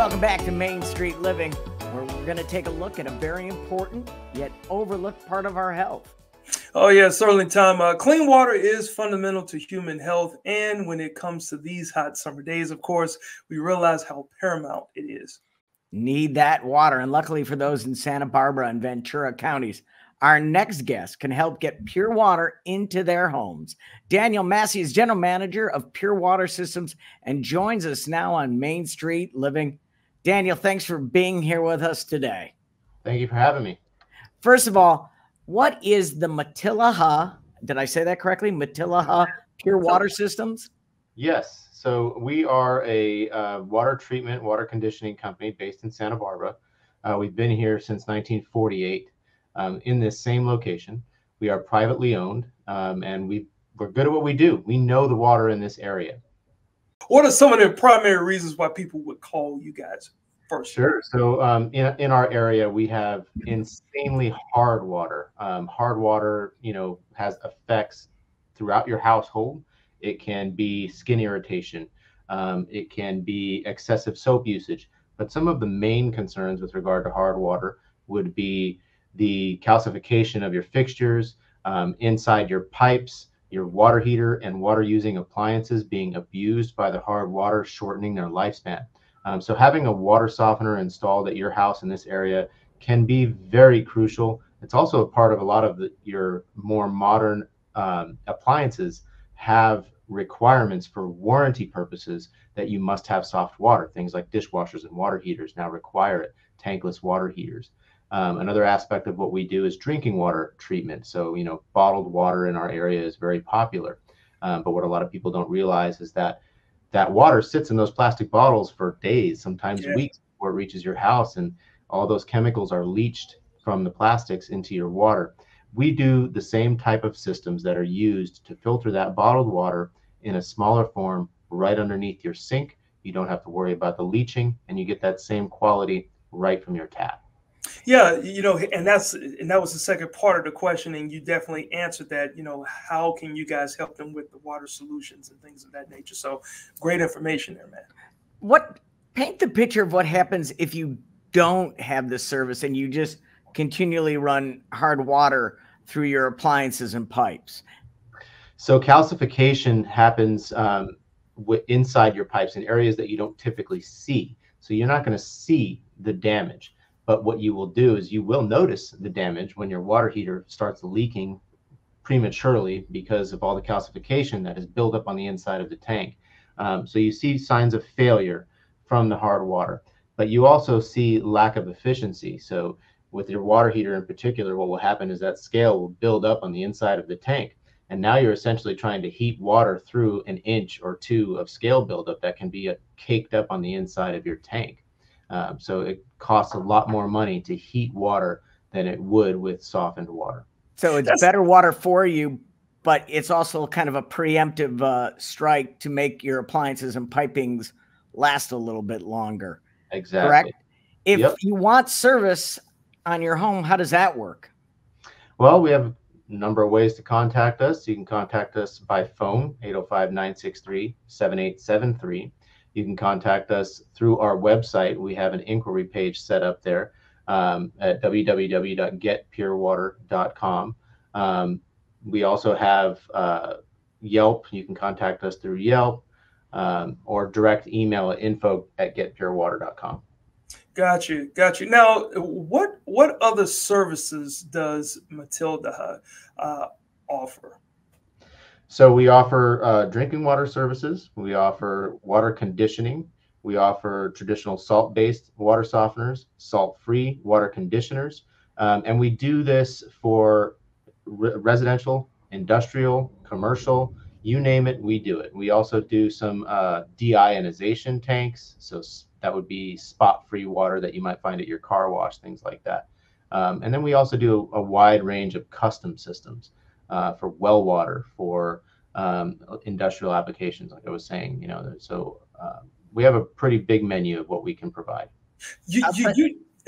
Welcome back to Main Street Living, where we're going to take a look at a very important yet overlooked part of our health. Oh, yeah, certainly, Tom. Clean water is fundamental to human health. And when it comes to these hot summer days, of course, we realize how paramount it is. Need that water. And luckily for those in Santa Barbara and Ventura counties, our next guest can help get pure water into their homes. Daniel Masse is General Manager of Pure Water Systems and joins us now on Main Street Living. Daniel, thanks for being here with us today. Thank you for having me. First of all, what is the Matilija, did I say that correctly? Matilija Pure Water Systems? Yes. So we are a water treatment, water conditioning company based in Santa Barbara. We've been here since 1948 in this same location. We are privately owned, and we're good at what we do. We know the water in this area. What are some of the primary reasons why people would call you guys first? Sure. So in our area, we have insanely hard water. Hard water, has effects throughout your household. It can be skin irritation. It can be excessive soap usage. But some of the main concerns with regard to hard water would be the calcification of your fixtures, inside your pipes, your water heater and water using appliances being abused by the hard water, shortening their lifespan. So having a water softener installed at your house in this area can be very crucial. It's also a part of a lot of your more modern appliances have requirements for warranty purposes that you must have soft water. Things like dishwashers and water heaters now require it, tankless water heaters. Another aspect of what we do is drinking water treatment. So, bottled water in our area is very popular. But what a lot of people don't realize is that water sits in those plastic bottles for days, sometimes weeks before it reaches your house. And all those chemicals are leached from the plastics into your water. We do the same type of systems that are used to filter that bottled water in a smaller form right underneath your sink. You don't have to worry about the leaching, and you get that same quality right from your tap. Yeah, and that was the second part of the question, and you definitely answered that. How can you guys help them with the water solutions and things of that nature? So great information there, man. Paint the picture of what happens if you don't have the service and you just continually run hard water through your appliances and pipes. So calcification happens inside your pipes in areas that you don't typically see. So you're not going to see the damage. But what you will do is you will notice the damage when your water heater starts leaking prematurely because of all the calcification that is built up on the inside of the tank. So you see signs of failure from the hard water, but you also see lack of efficiency. So with your water heater in particular, what will happen is that scale will build up on the inside of the tank. And now you're essentially trying to heat water through an inch or two of scale buildup that can be caked up on the inside of your tank. So it costs a lot more money to heat water than it would with softened water. So it's better water for you, but it's also kind of a preemptive strike to make your appliances and pipings last a little bit longer. Exactly. Correct? If you want service on your home, how does that work? Well, we have a number of ways to contact us. You can contact us by phone, 805-963-7873. You can contact us through our website. We have an inquiry page set up there at www.getpurewater.com. We also have Yelp. You can contact us through Yelp or direct email at info@getpurewater.com. Got you. Now, what other services does Matilija offer? So we offer drinking water services. We offer water conditioning. We offer traditional salt-based water softeners, salt-free water conditioners. And we do this for residential, industrial, commercial, you name it, we do it. We also do some deionization tanks. So that would be spot-free water that you might find at your car wash, things like that. And then we also do a wide range of custom systems. For well water, for industrial applications, like I was saying, so we have a pretty big menu of what we can provide.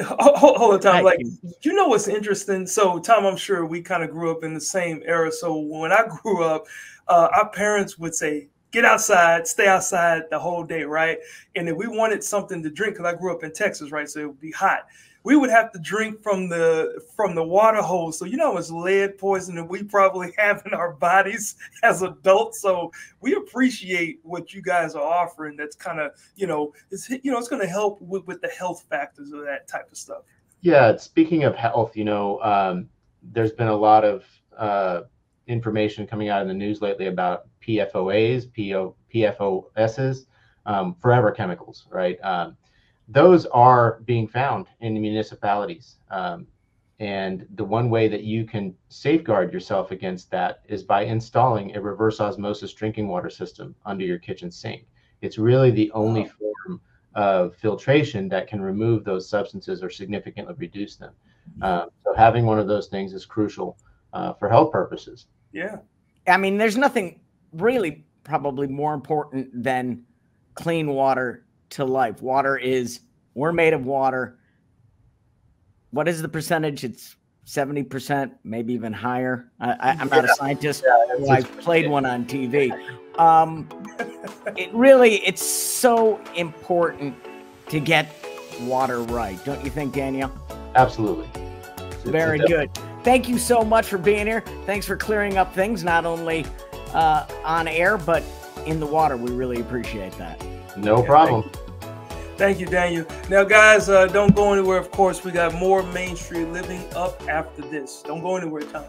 Hold on, Tom. What's interesting? So, Tom, I'm sure we kind of grew up in the same era. So when I grew up, our parents would say, get outside, stay outside the whole day, right? And if we wanted something to drink, because I grew up in Texas, right, so it would be hot, we would have to drink from the water hose. So you know it's lead poison that we probably have in our bodies as adults. So we appreciate what you guys are offering. That's kind of it's going to help with the health factors of that type of stuff. Yeah. Speaking of health, there's been a lot of information coming out in the news lately about PFOAs, PFOSs, forever chemicals, right? Those are being found in the municipalities. And the one way that you can safeguard yourself against that is by installing a reverse osmosis drinking water system under your kitchen sink. It's really the only form of filtration that can remove those substances or significantly reduce them. So having one of those things is crucial for health purposes. Yeah. I mean, there's nothing really probably more important than clean water to life. We're made of water. What is the percentage? It's 70%, maybe even higher. I'm not a scientist. Well, I played one on TV. It's so important to get water right. Don't you think, Daniel? Absolutely. Very good. Thank you so much for being here. Thanks for clearing up things, not only on air, but in the water. We really appreciate that. No problem. Thank you, Daniel. Now, guys, don't go anywhere. Of course, we got more Main Street Living up after this. Don't go anywhere, Tom.